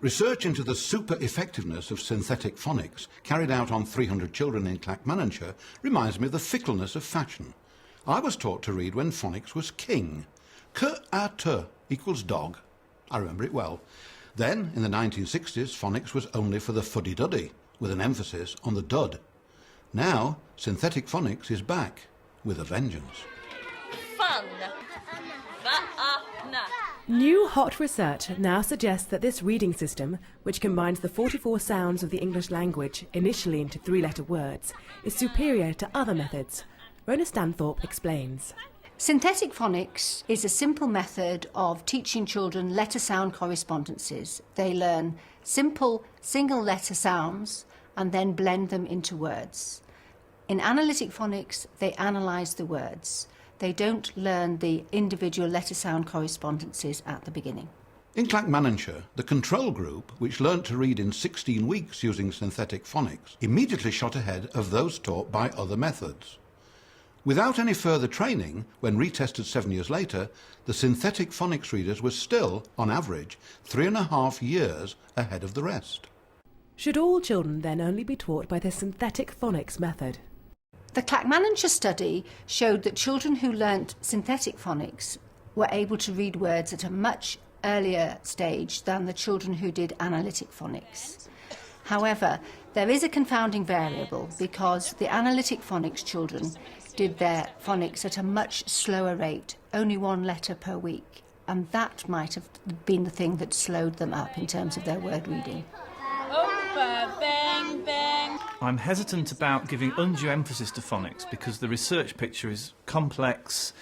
Research into the super-effectiveness of synthetic phonics carried out on 300 children in Clackmannanshire reminds me of the fickleness of fashion. I was taught to read when phonics was king. K-A-T equals dog. I remember it well. Then, in the 1960s, phonics was only for the fuddy-duddy, with an emphasis on the dud. Now, synthetic phonics is back, with a vengeance. Fun. New hot research now suggests that this reading system, which combines the 44 sounds of the English language initially into three-letter words, is superior to other methods. Rona Stanthorpe explains. Synthetic phonics is a simple method of teaching children letter-sound correspondences. They learn simple single-letter sounds and then blend them into words. In analytic phonics, they analyse the words. They don't learn the individual letter-sound correspondences at the beginning. In Clackmannanshire, the control group, which learnt to read in 16 weeks using synthetic phonics, immediately shot ahead of those taught by other methods. Without any further training, when retested 7 years later, the synthetic phonics readers were still, on average, 3.5 years ahead of the rest. Should all children then only be taught by the synthetic phonics method? The Clackmannanshire study showed that children who learnt synthetic phonics were able to read words at a much earlier stage than the children who did analytic phonics. However, there is a confounding variable because the analytic phonics children did their phonics at a much slower rate, only 1 letter per week, and that might have been the thing that slowed them up in terms of their word reading. Bang, bang. I'm hesitant about giving undue emphasis to phonics because the research picture is complex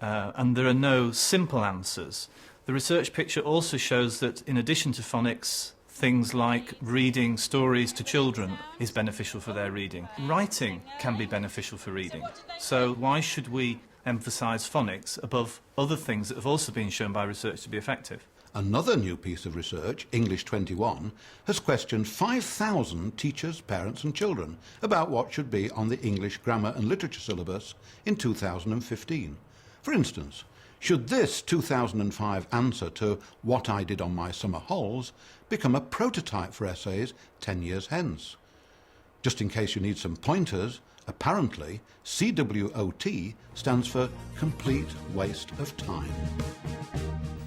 and there are no simple answers. The research picture also shows that in addition to phonics, things like reading stories to children is beneficial for their reading. Writing can be beneficial for reading. So why should we emphasise phonics above other things that have also been shown by research to be effective? Another new piece of research, English 21, has questioned 5,000 teachers, parents and children about what should be on the English grammar and literature syllabus in 2015. For instance, should this 2005 answer to What I Did on My Summer Holes become a prototype for essays 10 years hence? Just in case you need some pointers, apparently CWOT stands for Complete Waste of Time.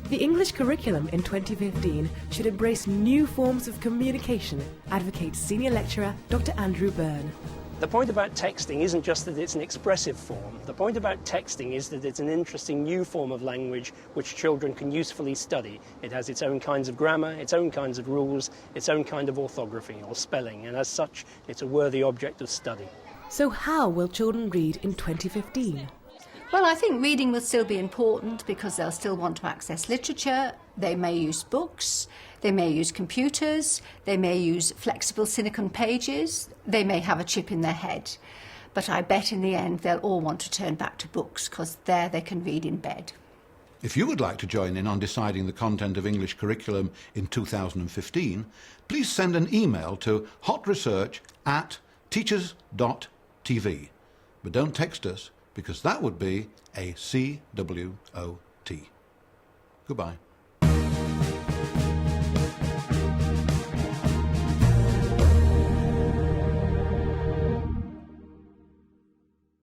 The English curriculum in 2015 should embrace new forms of communication, advocates senior lecturer Dr. Andrew Byrne. The point about texting isn't just that it's an expressive form. The point about texting is that it's an interesting new form of language which children can usefully study. It has its own kinds of grammar, its own kinds of rules, its own kind of orthography or spelling, and as such, it's a worthy object of study. So how will children read in 2015? Well, I think reading will still be important because they'll still want to access literature. They may use books, they may use computers, they may use flexible silicon pages, they may have a chip in their head. But I bet in the end they'll all want to turn back to books because there they can read in bed. If you would like to join in on deciding the content of English curriculum in 2015, please send an email to hotresearch@teachers.tv. But don't text us, because that would be a CWOT. Goodbye.